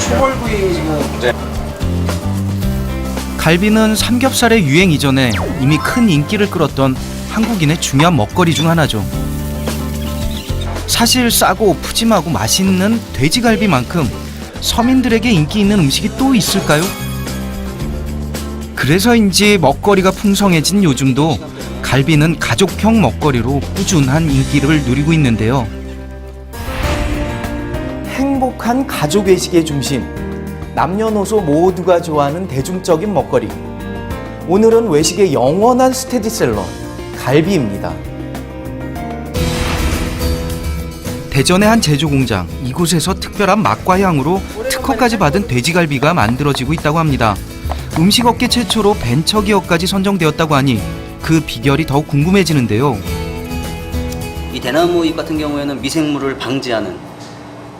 초벌구이 지금. 갈비는 삼겹살의 유행 이전에 이미 큰 인기를 끌었던 한국인의 중요한 먹거리 중 하나죠. 사실 싸고 푸짐하고 맛있는 돼지갈비만큼 서민들에게 인기 있는 음식이 또 있을까요? 그래서인지 먹거리가 풍성해진 요즘도 갈비는 가족형 먹거리로 꾸준한 인기를 누리고 있는데요. 행복한 가족 외식의 중심, 남녀노소 모두가 좋아하는 대중적인 먹거리. 오늘은 외식의 영원한 스테디셀러, 갈비입니다. 대전의 한 제조공장, 이곳에서 특별한 맛과 향으로 특허까지 받은 돼지갈비가 만들어지고 있다고 합니다. 음식업계 최초로 벤처기업까지 선정되었다고 하니 그 비결이 더욱 궁금해지는데요. 이 대나무잎 같은 경우에는 미생물을 방지하는,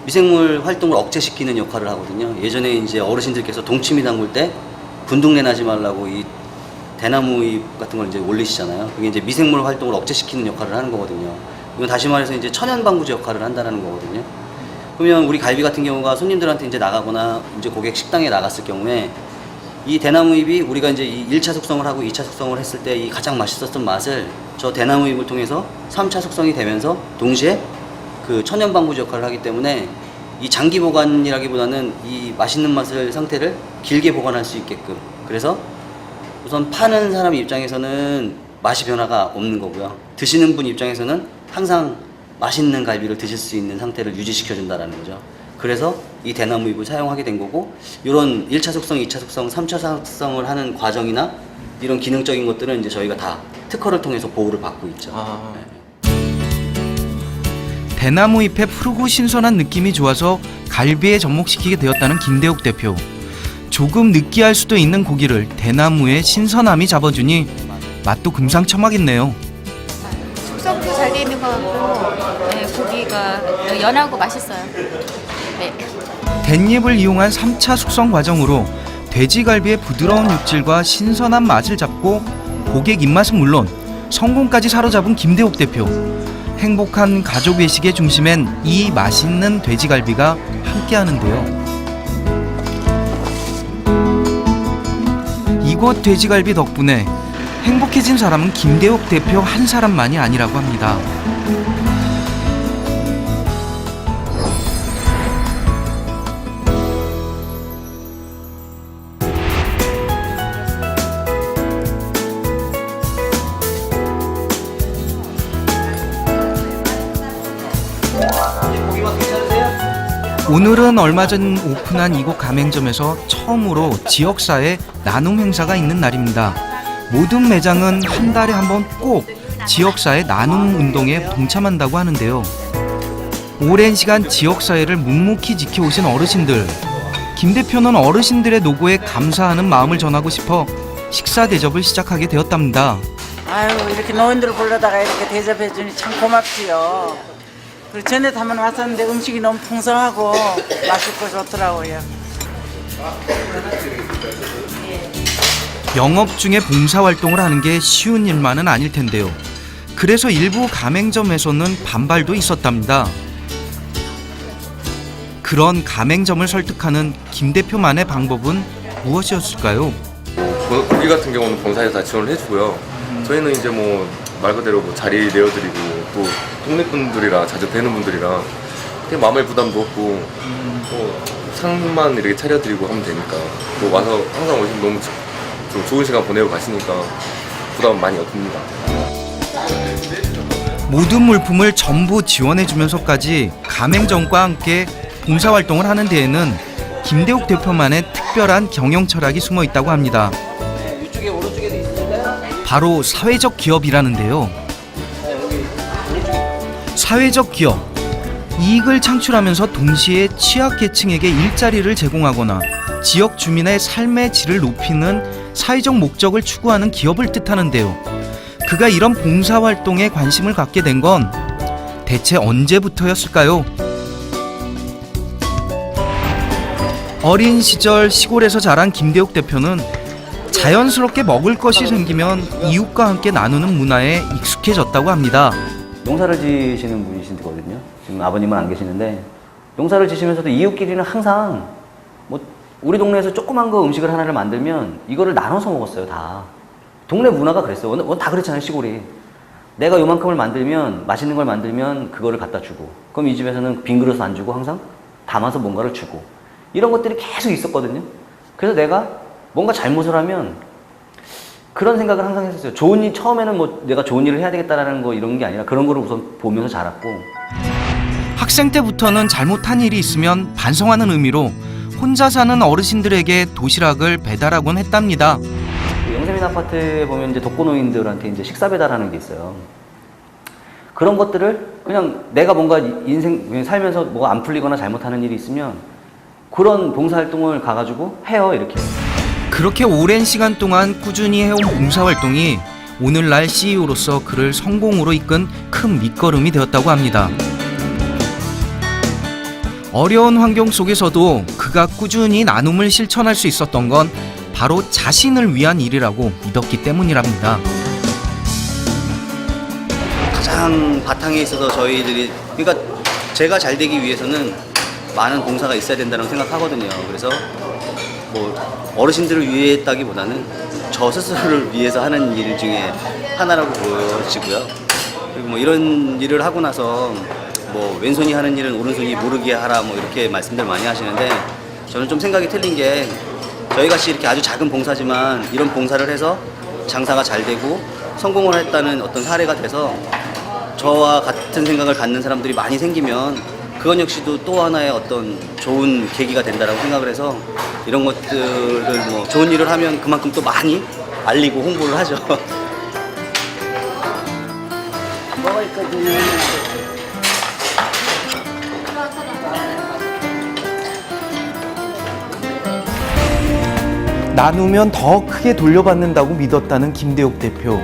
미생물 활동을 억제시키는 역할을 하거든요. 예전에 이제 어르신들께서 동치미 담글 때 분동내 나지 말라고 이 대나무잎 같은 걸 이제 올리시잖아요. 그게 이제 미생물 활동을 억제시키는 역할을 하는 거거든요. 이건 다시 말해서 이제 천연 방부제 역할을 한다는 거거든요. 그러면 우리 갈비 같은 경우가 손님들한테 이제 나가거나 이제 고객 식당에 나갔을 경우에 이 대나무잎이 우리가 이제 이 1차 숙성을 하고 2차 숙성을 했을 때 이 가장 맛있었던 맛을 저 대나무잎을 통해서 3차 숙성이 되면서 동시에 그 천연 방부제 역할을 하기 때문에 이 장기 보관이라기보다는 이 맛있는 맛을 상태를 길게 보관할 수 있게끔, 그래서 우선 파는 사람 입장에서는 맛이 변화가 없는 거고요. 드시는 분 입장에서는 항상 맛있는 갈비를 드실 수 있는 상태를 유지시켜준다는 거죠. 그래서 이 대나무잎을 사용하게 된 거고, 이런 1차 숙성, 2차 숙성, 3차 숙성을 하는 과정이나 이런 기능적인 것들은 이제 저희가 다 특허를 통해서 보호를 받고 있죠. 대나무잎의 푸르고 신선한 느낌이 좋아서 갈비에 접목시키게 되었다는 김대욱 대표. 조금 느끼할 수도 있는 고기를 대나무의 신선함이 잡아주니 맛도 금상첨화겠네요. 숙성도 잘 돼 있는 것 같고, 네, 고기가 연하고 맛있어요. 네. 댄잎을 이용한 3차 숙성 과정으로 돼지갈비의 부드러운 육질과 신선한 맛을 잡고 고객 입맛은 물론 성공까지 사로잡은 김대욱 대표. 행복한 가족 외식의 중심엔 이 맛있는 돼지갈비가 함께하는데요. 이곳 돼지갈비 덕분에 행복해진 사람은 김대욱 대표 한 사람만이 아니라고 합니다. 오늘은 얼마 전 오픈한 이곳 가맹점에서 처음으로 지역사회 나눔 행사가 있는 날입니다. 모든 매장은 한 달에 한 번 꼭 지역사회 나눔 운동에 동참한다고 하는데요. 오랜 시간 지역사회를 묵묵히 지켜오신 어르신들. 김 대표는 어르신들의 노고에 감사하는 마음을 전하고 싶어 식사 대접을 시작하게 되었답니다. 아유, 이렇게 노인들 불러다가 이렇게 대접해주니 참 고맙지요. 그리고 전에도 한번 왔었는데 음식이 너무 풍성하고 맛있고 좋더라고요. 영업 중에 봉사활동을 하는 게 쉬운 일만은 아닐 텐데요. 그래서 일부 가맹점에서는 반발도 있었답니다. 그런 가맹점을 설득하는 김 대표만의 방법은 무엇이었을까요? 고기 같은 경우는 본사에서 다 지원을 해주고요. 저희는 이제 뭐 말 그대로 뭐 자리 내어드리고 또 동네 분들이랑 자주 뵈는 분들이랑 그냥 마음의 부담도 없고 또 상만 이렇게 차려드리고 하면 되니까 또 와서 항상 오시면 너무 좀 좋은 시간 보내고 가시니까 부담 많이 없습니다. 모든 물품을 전부 지원해주면서까지 가맹점과 함께 봉사활동을 하는 데에는 김대욱 대표만의 특별한 경영 철학이 숨어 있다고 합니다. 바로 사회적 기업이라는데요. 사회적 기업, 이익을 창출하면서 동시에 취약계층에게 일자리를 제공하거나 지역 주민의 삶의 질을 높이는 사회적 목적을 추구하는 기업을 뜻하는데요. 그가 이런 봉사활동에 관심을 갖게 된 건 대체 언제부터였을까요? 어린 시절 시골에서 자란 김대욱 대표는 자연스럽게 먹을 것이 생기면 이웃과 함께 나누는 문화에 익숙해졌다고 합니다. 농사를 지시는 분이시거든요. 지금 아버님은 안 계시는데 농사를 지시면서도 이웃끼리는 항상 뭐 우리 동네에서 조그만 거 음식을 하나를 만들면 이거를 나눠서 먹었어요, 다. 동네 문화가 그랬어요. 오늘 다 그렇잖아요, 시골이. 내가 요만큼을 만들면, 맛있는 걸 만들면 그거를 갖다 주고, 그럼 이 집에서는 빈 그릇 안 주고 항상 담아서 뭔가를 주고, 이런 것들이 계속 있었거든요. 그래서 내가 뭔가 잘못을 하면 그런 생각을 항상 했었어요. 좋은 일, 처음에는 뭐 내가 좋은 일을 해야 되겠다라는 거 이런 게 아니라 그런 거를 우선 보면서 자랐고. 학생 때부터는 잘못한 일이 있으면 반성하는 의미로 혼자 사는 어르신들에게 도시락을 배달하곤 했답니다. 영세민 아파트에 보면 이제 독거노인들한테 이제 식사 배달하는 게 있어요. 그런 것들을 그냥 내가 뭔가 인생 살면서 뭐가 안 풀리거나 잘못하는 일이 있으면 그런 봉사활동을 가가지고 해요, 이렇게. 그렇게 오랜 시간 동안 꾸준히 해온 봉사활동이 오늘날 CEO로서 그를 성공으로 이끈 큰 밑거름이 되었다고 합니다. 어려운 환경 속에서도 그가 꾸준히 나눔을 실천할 수 있었던 건 바로 자신을 위한 일이라고 믿었기 때문이랍니다. 가장 바탕에 있어서 저희들이, 그러니까 제가 잘 되기 위해서는 많은 봉사가 있어야 된다고 생각하거든요. 그래서 뭐 어르신들을 위해 했다기보다는 저 스스로를 위해서 하는 일 중에 하나라고 보여지고요. 그리고 뭐 이런 일을 하고 나서 뭐 왼손이 하는 일은 오른손이 모르게 하라 뭐 이렇게 말씀들 많이 하시는데, 저는 좀 생각이 틀린 게, 저희같이 이렇게 아주 작은 봉사지만 이런 봉사를 해서 장사가 잘 되고 성공을 했다는 어떤 사례가 돼서 저와 같은 생각을 갖는 사람들이 많이 생기면 그건 역시도 또 하나의 어떤 좋은 계기가 된다라고 생각을 해서 이런 것들을 뭐 좋은 일을 하면 그만큼 또 많이 알리고 홍보를 하죠. 먹을 거지는 나누면 더 크게 돌려받는다고 믿었다는 김대욱 대표.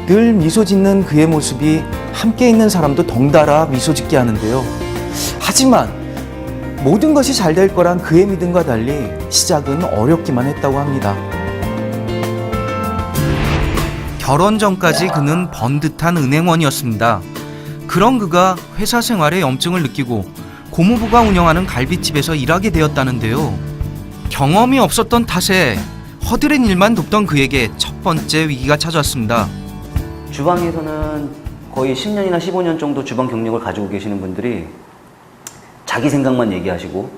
늘 미소 짓는 그의 모습이 함께 있는 사람도 덩달아 미소 짓게 하는데요. 하지만 모든 것이 잘 될 거란 그의 믿음과 달리 시작은 어렵기만 했다고 합니다. 결혼 전까지 그는 번듯한 은행원이었습니다. 그런 그가 회사 생활에 염증을 느끼고 고모부가 운영하는 갈비집에서 일하게 되었다는데요. 경험이 없었던 탓에 허드렛 일만 돕던 그에게 첫 번째 위기가 찾아왔습니다. 주방에서는 거의 10년이나 15년 정도 주방 경력을 가지고 계시는 분들이 자기 생각만 얘기하시고,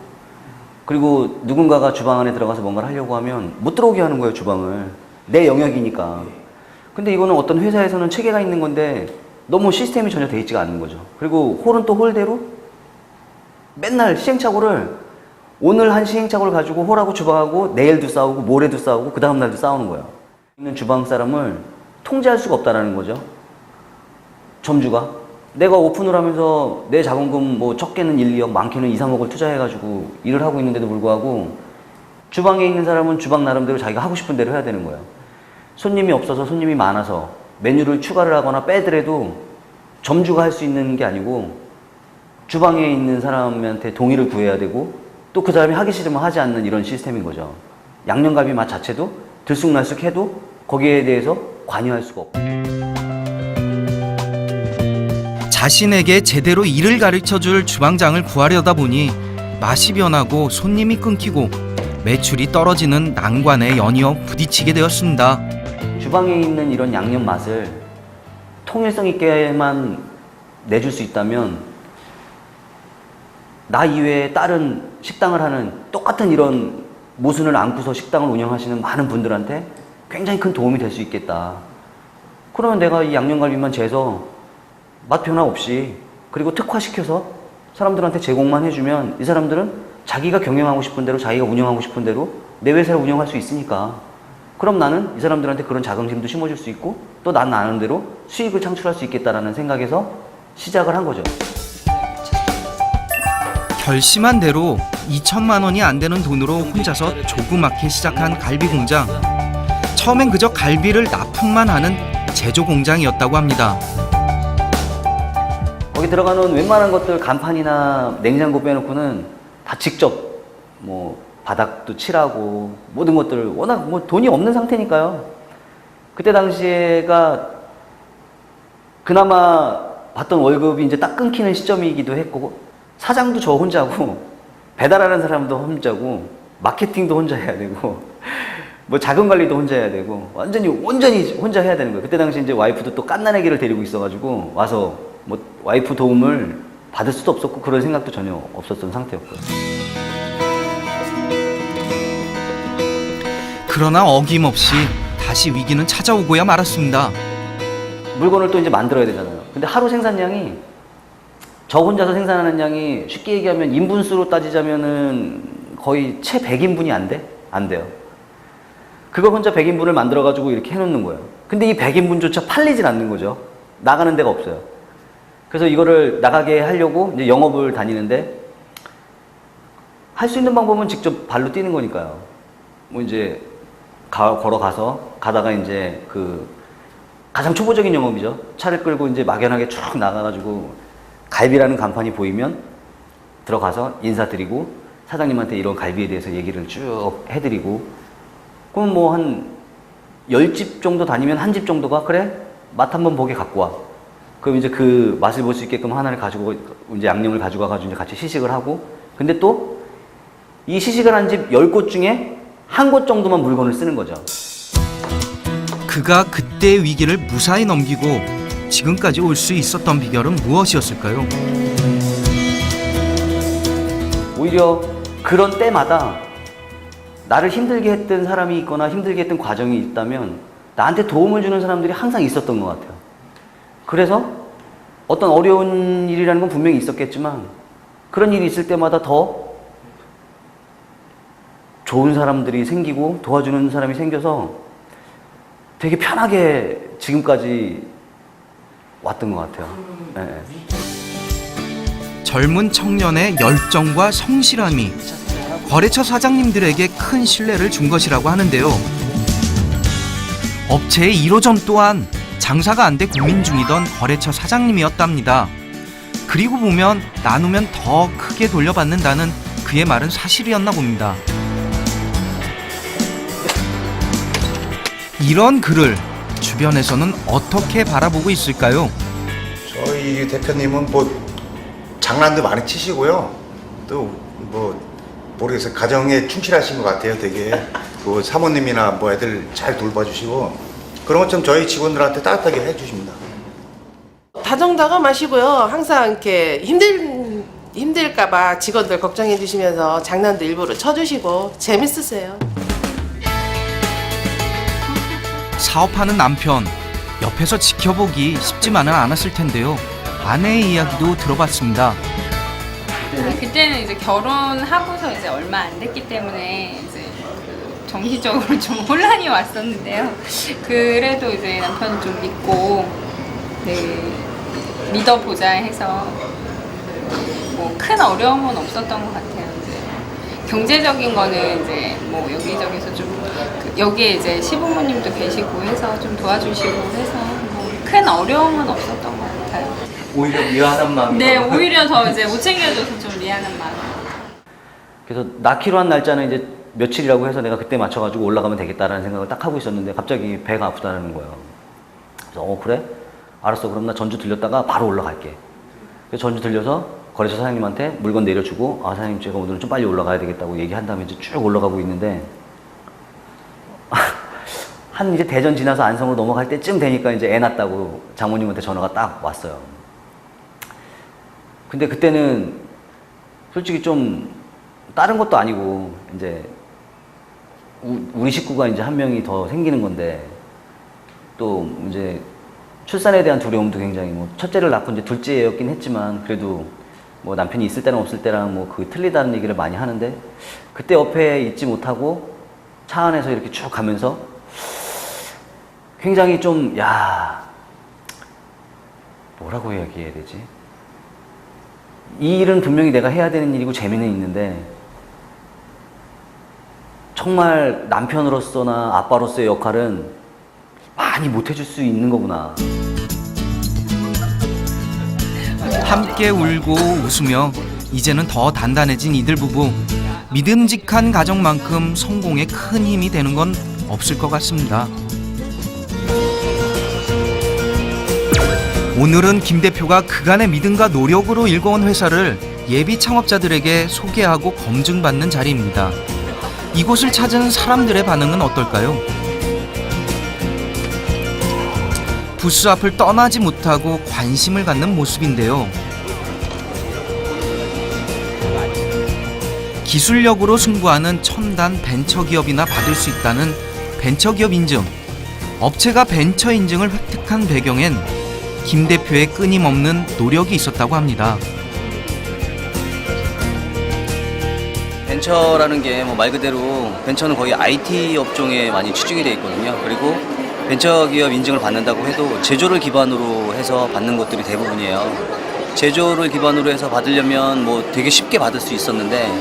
그리고 누군가가 주방 안에 들어가서 뭔가를 하려고 하면 못 들어오게 하는 거예요, 주방을. 내 영역이니까. 근데 이거는 어떤 회사에서는 체계가 있는 건데 너무 시스템이 전혀 돼 있지가 않는 거죠. 그리고 홀은 또 홀대로 맨날 시행착오를, 오늘 한 시행착오를 가지고 홀하고 주방하고 내일도 싸우고 모레도 싸우고 그 다음날도 싸우는 거예요. 있는 주방 사람을 통제할 수가 없다라는 거죠. 점주가. 내가 오픈을 하면서 내 자본금 뭐 적게는 1, 2억, 많게는 2, 3억을 투자해가지고 일을 하고 있는데도 불구하고 주방에 있는 사람은 주방 나름대로 자기가 하고 싶은 대로 해야 되는 거예요. 손님이 없어서, 손님이 많아서 메뉴를 추가를 하거나 빼더라도 점주가 할 수 있는 게 아니고 주방에 있는 사람한테 동의를 구해야 되고, 또 그 사람이 하기 싫으면 하지 않는 이런 시스템인 거죠. 양념갈비 맛 자체도 들쑥날쑥해도 거기에 대해서 관여할 수가 없고. 자신에게 제대로 일을 가르쳐줄 주방장을 구하려다 보니 맛이 변하고 손님이 끊기고 매출이 떨어지는 난관에 연이어 부딪히게 되었습니다. 주방에 있는 이런 양념 맛을 통일성 있게만 내줄 수 있다면 나 이외에 다른 식당을 하는 똑같은 이런 모순을 안고서 식당을 운영하시는 많은 분들한테 굉장히 큰 도움이 될 수 있겠다. 그러면 내가 이 양념갈비만 재서 맛 변화 없이, 그리고 특화시켜서 사람들한테 제공만 해주면 이 사람들은 자기가 경영하고 싶은 대로, 자기가 운영하고 싶은 대로 내 회사를 운영할 수 있으니까, 그럼 나는 이 사람들한테 그런 자긍심도 심어줄 수 있고 또 난 나름대로 수익을 창출할 수 있겠다라는 생각에서 시작을 한 거죠. 결심한 대로 2천만 원이 안 되는 돈으로 혼자서 조그맣게 시작한 갈비 공장. 처음엔 그저 갈비를 납품만 하는 제조 공장이었다고 합니다. 거기 들어가는 웬만한 것들, 간판이나 냉장고 빼놓고는 다 직접 뭐 바닥도 칠하고 모든 것들, 워낙 뭐 돈이 없는 상태니까요. 그때 당시에가 그나마 받던 월급이 이제 딱 끊기는 시점이기도 했고, 사장도 저 혼자고 배달하는 사람도 혼자고 마케팅도 혼자 해야 되고 뭐 자금 관리도 혼자 해야 되고 완전히 혼자 해야 되는 거예요. 그때 당시 이제 와이프도 또 갓난 아기를 데리고 있어가지고 와서 뭐 와이프 도움을 받을 수도 없었고 그럴 생각도 전혀 없었던 상태였고요. 그러나 어김없이 다시 위기는 찾아오고야 말았습니다. 물건을 또 이제 만들어야 되잖아요. 근데 하루 생산량이 저 혼자서 생산하는 양이 쉽게 얘기하면 인분수로 따지자면은 거의 채 100인분이 안 돼요. 그걸 혼자 100인분을 만들어가지고 이렇게 해놓는 거예요. 근데 이 100인분조차 팔리질 않는 거죠. 나가는 데가 없어요. 그래서 이거를 나가게 하려고 이제 영업을 다니는데 할 수 있는 방법은 직접 발로 뛰는 거니까요. 뭐 이제 걸어가서 가다가 이제 그 가장 초보적인 영업이죠. 차를 끌고 이제 막연하게 쭉 나가가지고 갈비라는 간판이 보이면 들어가서 인사드리고 사장님한테 이런 갈비에 대해서 얘기를 쭉 해드리고 그럼 뭐 한 10집 정도 다니면 한 집 정도가 그래? 맛 한번 보게 갖고 와. 그럼 이제 그 맛을 볼 수 있게끔 하나를 가지고 이제 양념을 가져가가지고 이제 같이 시식을 하고 근데 또 이 시식을 한 집 10곳 중에 한 곳 정도만 물건을 쓰는 거죠. 그가 그때의 위기를 무사히 넘기고 지금까지 올 수 있었던 비결은 무엇이었을까요? 오히려 그런 때마다 나를 힘들게 했던 사람이 있거나 힘들게 했던 과정이 있다면 나한테 도움을 주는 사람들이 항상 있었던 것 같아요. 그래서 어떤 어려운 일이라는 건 분명히 있었겠지만 그런 일이 있을 때마다 더 좋은 사람들이 생기고 도와주는 사람이 생겨서 되게 편하게 지금까지 왔던 것 같아요. 네. 젊은 청년의 열정과 성실함이 거래처 사장님들에게 큰 신뢰를 준 것이라고 하는데요. 업체의 1호점 또한 장사가 안 돼 고민 중이던 거래처 사장님이었답니다. 그리고 보면 나누면 더 크게 돌려받는다는 그의 말은 사실이었나 봅니다. 이런 그를 주변에서는 어떻게 바라보고 있을까요? 저희 대표님은 뭐 장난도 많이 치시고요. 또 뭐 모르겠어요. 가정에 충실하신 것 같아요. 되게 그 사모님이나 뭐 애들 잘 돌봐주시고 그런 것 좀 저희 직원들한테 따뜻하게 해주십니다. 다정다감하시고요. 항상 이렇게 힘들까봐 직원들 걱정해 주시면서 장난도 일부러 쳐주시고 재밌으세요. 사업하는 남편, 옆에서 지켜보기 쉽지만은 않았을 텐데요. 아내의 이야기도 들어봤습니다. 그때는 이제 결혼하고서 이제 얼마 안 됐기 때문에 이제 그 정신적으로 좀 혼란이 왔었는데요. 그래도 이제 남편을 좀 믿고 네, 믿어보자 해서 뭐 큰 어려움은 없었던 것 같아요. 이제 경제적인 거는 이제 뭐 여기저기서 좀 여기에 이제 시부모님도 계시고 해서 좀 도와주시고 해서 뭐 큰 어려움은 없었던 것 같아요. 오히려 미안한 마음이 네, 오히려 더 이제 못 챙겨줘서 좀 미안한 마음. 그래서 낳기로 한 날짜는 이제 며칠이라고 해서 내가 그때 맞춰가지고 올라가면 되겠다라는 생각을 딱 하고 있었는데 갑자기 배가 아프다는 거예요. 그래서 그래? 알았어. 그럼 나 전주 들렸다가 바로 올라갈게. 그래서 전주 들려서 거래처 사장님한테 물건 내려주고 사장님 제가 오늘은 좀 빨리 올라가야 되겠다고 얘기한 다음에 이제 쭉 올라가고 있는데 한 이제 대전 지나서 안성으로 넘어갈 때쯤 되니까 이제 애 낳았다고 장모님한테 전화가 딱 왔어요. 근데 그때는 솔직히 좀 다른 것도 아니고 이제 우리 식구가 이제 한 명이 더 생기는 건데 또 이제 출산에 대한 두려움도 굉장히 뭐 첫째를 낳고 이제 둘째였긴 했지만 그래도 뭐 남편이 있을 때랑 없을 때랑 뭐 그 틀리다는 얘기를 많이 하는데 그때 옆에 있지 못하고 차 안에서 이렇게 쭉 가면서 굉장히 좀 뭐라고 얘기해야 되지? 이 일은 분명히 내가 해야 되는 일이고 재미는 있는데 정말 남편으로서나 아빠로서의 역할은 많이 못해줄 수 있는 거구나. 함께 울고 웃으며 이제는 더 단단해진 이들 부부. 믿음직한 가정만큼 성공에 큰 힘이 되는 건 없을 것 같습니다. 오늘은 김 대표가 그간의 믿음과 노력으로 일궈온 회사를 예비 창업자들에게 소개하고 검증받는 자리입니다. 이곳을 찾은 사람들의 반응은 어떨까요? 부스 앞을 떠나지 못하고 관심을 갖는 모습인데요. 기술력으로 승부하는 첨단 벤처기업이나 받을 수 있다는 벤처기업 인증. 업체가 벤처 인증을 획득한 배경엔 김 대표의 끊임없는 노력이 있었다고 합니다. 벤처라는 게 뭐 말 그대로 벤처는 거의 IT 업종에 많이 치중이 돼 있거든요. 그리고 벤처기업 인증을 받는다고 해도 제조를 기반으로 해서 받는 것들이 대부분이에요. 제조를 기반으로 해서 받으려면 뭐 되게 쉽게 받을 수 있었는데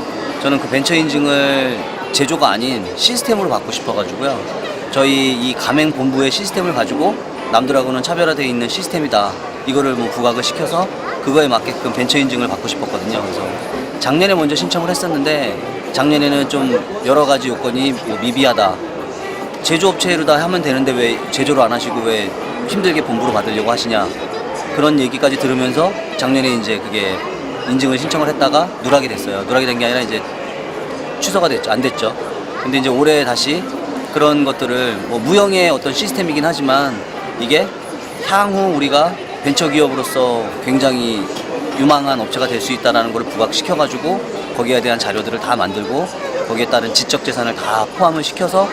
저는 그 벤처 인증을 제조가 아닌 시스템으로 받고 싶어가지고요. 저희 이 가맹 본부의 시스템을 가지고 남들하고는 차별화되어 있는 시스템이다. 이거를 뭐 부각을 시켜서 그거에 맞게끔 벤처 인증을 받고 싶었거든요. 그래서 작년에 먼저 신청을 했었는데 작년에는 좀 여러 가지 요건이 뭐 미비하다. 제조업체로 다 하면 되는데 왜 제조를 안 하시고 왜 힘들게 본부로 받으려고 하시냐. 그런 얘기까지 들으면서 작년에 이제 그게 인증을 신청을 했다가 누락이 됐어요. 누락이 된 게 아니라 이제 취소가 됐죠. 안 됐죠. 근데 이제 올해 다시 그런 것들을 뭐 무형의 어떤 시스템이긴 하지만 이게 향후 우리가 벤처기업으로서 굉장히 유망한 업체가 될 수 있다는 걸 부각시켜가지고 거기에 대한 자료들을 다 만들고 거기에 따른 지적재산을 다 포함을 시켜서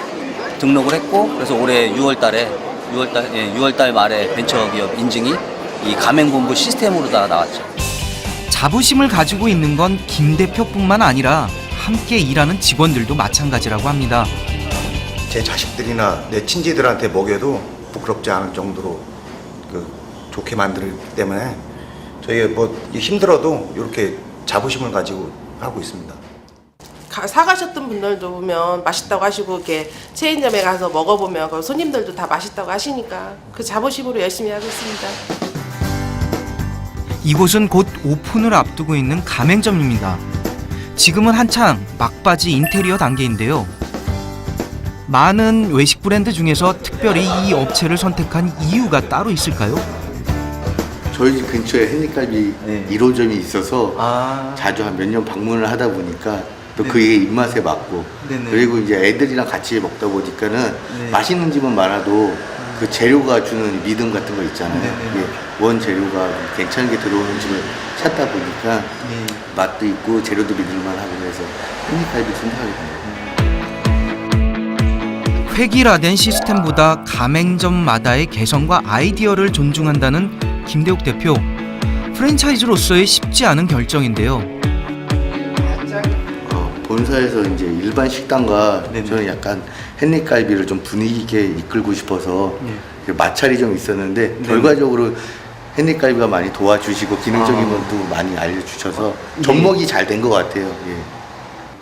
등록을 했고 그래서 올해 6월달 말에 벤처기업 인증이 이 가맹본부 시스템으로 다 나왔죠. 자부심을 가지고 있는 건 김 대표뿐만 아니라 함께 일하는 직원들도 마찬가지라고 합니다. 제 자식들이나 내 친지들한테 먹여도 부끄럽지 않을 정도로 좋게 만들기 때문에 저희가 뭐 힘들어도 이렇게 자부심을 가지고 하고 있습니다. 사가셨던 분들도 보면 맛있다고 하시고 이렇게 체인점에 가서 먹어보면 그 손님들도 다 맛있다고 하시니까 그 자부심으로 열심히 하고 있습니다. 이곳은 곧 오픈을 앞두고 있는 가맹점입니다. 지금은 한창 막바지 인테리어 단계인데요. 많은 외식 브랜드 중에서 특별히 이 업체를 선택한 이유가 따로 있을까요? 저희 집 근처에 햇니갈비 1호점이 있어서 자주 한 몇 년 방문을 하다 보니까 또 그게 입맛에 맞고 그리고 이제 애들이랑 같이 먹다 보니까는 맛있는 집은 많아도 그 재료가 주는 믿음 같은 거 있잖아요. 이게 원 재료가 괜찮은 게 들어오는 집을 찾다 보니까 맛도 있고 재료도 믿을만하고 그래서 햇니갈비 선택하게 됩니다. 획일화된 시스템보다 가맹점마다의 개성과 아이디어를 존중한다는 김대욱 대표. 프랜차이즈로서의 쉽지 않은 결정인데요. 본사에서 이제 일반 식당과 저는 약간 햇니갈비를 좀 분위기 있게 이끌고 싶어서 마찰이 좀 있었는데 결과적으로 햇니갈비가 많이 도와주시고 기능적인 것도 많이 알려주셔서 접목이 잘 된 것 같아요. 예.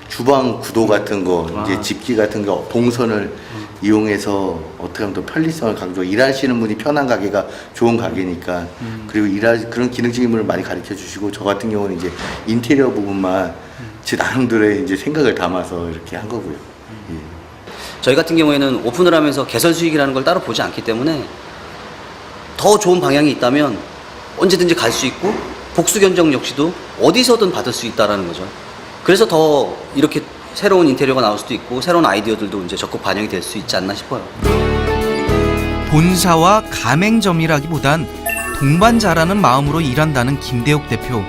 주방 구도 같은 거, 이제 집기 같은 거, 동선을 이용해서 어떻게 하면 더 편리성을 강조, 일하시는 분이 편한 가게가 좋은 가게니까, 그리고 그런 기능적인 부분을 많이 가르쳐 주시고, 저 같은 경우는 이제 인테리어 부분만 제 나름대로의 이제 생각을 담아서 이렇게 한 거고요. 예. 저희 같은 경우에는 오픈을 하면서 개설 수익이라는 걸 따로 보지 않기 때문에 더 좋은 방향이 있다면 언제든지 갈 수 있고 복수 견적 역시도 어디서든 받을 수 있다라는 거죠. 그래서 더 이렇게 새로운 인테리어가 나올 수도 있고 새로운 아이디어들도 이제 적극 반영이 될 수 있지 않나 싶어요. 본사와 가맹점이라기보단 동반자라는 마음으로 일한다는 김대욱 대표.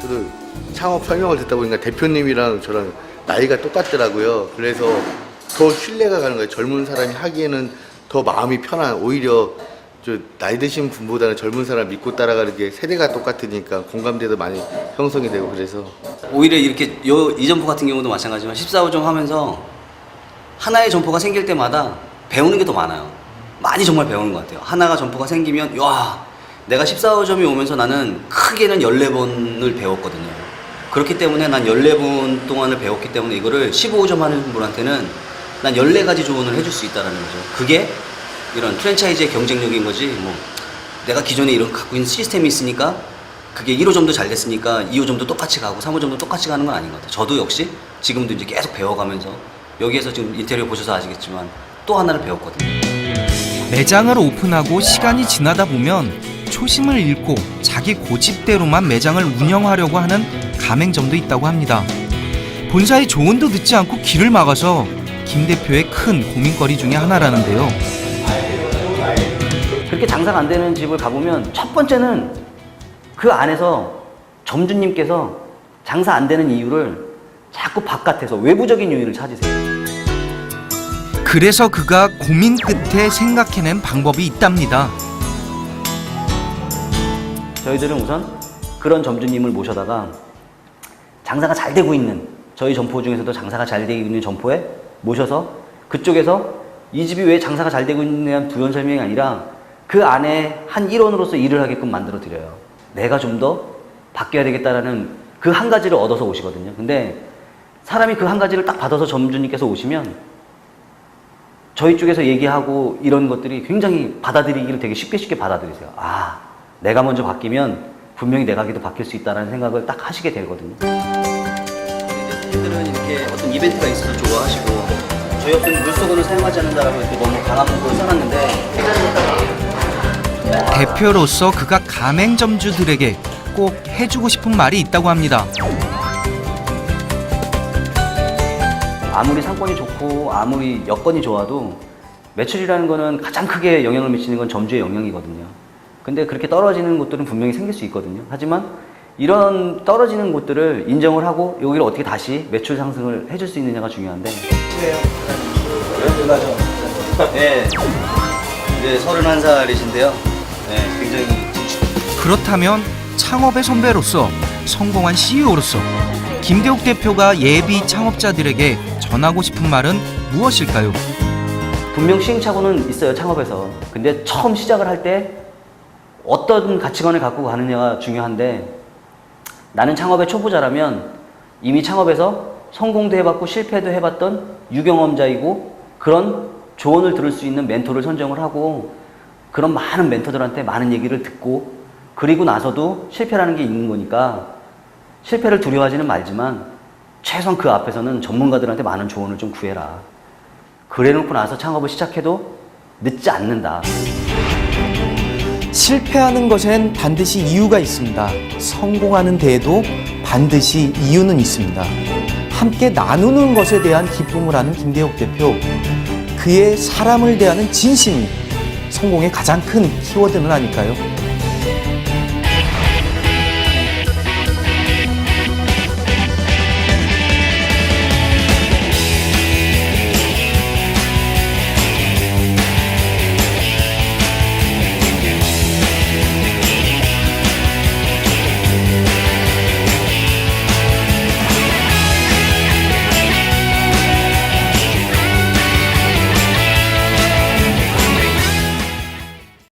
저도 창업 설명을 듣다 보니까 대표님이랑 저랑 나이가 똑같더라고요. 그래서 더 신뢰가 가는 거예요. 젊은 사람이 하기에는 더 마음이 편한, 오히려 저 나이 드신 분보다는 젊은 사람 믿고 따라가는 게 세대가 똑같으니까 공감대도 많이 형성이 되고 그래서 오히려 이렇게 이 점포 같은 경우도 마찬가지지만 14호점 하면서 하나의 점포가 생길 때마다 배우는 게 더 많아요. 많이 정말 배우는 것 같아요. 하나가 점포가 생기면 와, 내가 14호점이 오면서 나는 크게는 14번을 배웠거든요. 그렇기 때문에 난 14번 동안을 배웠기 때문에 이거를 15호점 하는 분한테는 난 14가지 조언을 해줄 수 있다는 거죠. 그게 이런 프랜차이즈의 경쟁력인 거지. 뭐 내가 기존에 이런 갖고 있는 시스템이 있으니까 그게 1호점도 잘 됐으니까 2호점도 똑같이 가고 3호점도 똑같이 가는 건 아닌 것 같아요. 저도 역시 지금도 이제 계속 배워가면서 여기에서 지금 인테리어 보셔서 아시겠지만 또 하나를 배웠거든요. 매장을 오픈하고 시간이 지나다 보면 초심을 잃고 자기 고집대로만 매장을 운영하려고 하는 가맹점도 있다고 합니다. 본사의 조언도 듣지 않고 길을 막아서 김 대표의 큰 고민거리 중에 하나라는데요. 그렇게 장사가 안 되는 집을 가보면 첫 번째는 그 안에서 점주님께서 장사 안 되는 이유를 자꾸 바깥에서 외부적인 요인을 찾으세요. 그래서 그가 고민 끝에 생각해낸 방법이 있답니다. 저희들은 우선 그런 점주님을 모셔다가 장사가 잘 되고 있는 저희 점포 중에서도 장사가 잘 되고 있는 점포에 모셔서 그쪽에서 이 집이 왜 장사가 잘 되고 있느냐는 부연 설명이 아니라 그 안에 한 일원으로서 일을 하게끔 만들어 드려요. 내가 좀 더 바뀌어야 되겠다라는 그 한 가지를 얻어서 오시거든요. 근데 사람이 그 한 가지를 딱 받아서 점주님께서 오시면 저희 쪽에서 얘기하고 이런 것들이 굉장히 받아들이기를 되게 쉽게 받아들이세요. 아, 내가 먼저 바뀌면 분명히 내 가게도 바뀔 수 있다는 생각을 딱 하시게 되거든요. 손님들은 이렇게 어떤 이벤트가 있어서 좋아하시고 저희 어떤 물수건을 사용하지 않는다라고 이렇게 너무 강한 문구를 써놨는데 대표로서 그가 가맹점주들에게 꼭 해주고 싶은 말이 있다고 합니다. 아무리 상권이 좋고 아무리 여건이 좋아도 매출이라는 거는 가장 크게 영향을 미치는 건 점주의 영향이거든요. 근데 그렇게 떨어지는 곳들은 분명히 생길 수 있거든요. 하지만 이런 떨어지는 곳들을 인정을 하고 여기를 어떻게 다시 매출 상승을 해줄 수 있느냐가 중요한데. 네, 이제 31살이신데요. 네, 굉장히 그렇다면 창업의 선배로서 성공한 CEO로서 김대욱 대표가 예비 창업자들에게 전하고 싶은 말은 무엇일까요? 분명 시행착오는 있어요, 창업에서. 근데 처음 시작을 할 때 어떤 가치관을 갖고 가느냐가 중요한데 나는 창업의 초보자라면 이미 창업에서 성공도 해봤고 실패도 해봤던 유경험자이고 그런 조언을 들을 수 있는 멘토를 선정을 하고 그런 많은 멘토들한테 많은 얘기를 듣고 그리고 나서도 실패라는 게 있는 거니까 실패를 두려워하지는 말지만 최소한 그 앞에서는 전문가들한테 많은 조언을 좀 구해라. 그래놓고 나서 창업을 시작해도 늦지 않는다. 실패하는 것엔 반드시 이유가 있습니다. 성공하는 데에도 반드시 이유는 있습니다. 함께 나누는 것에 대한 기쁨을 하는 김대욱 대표. 그의 사람을 대하는 진심이 성공의 가장 큰 키워드는 아닐까요?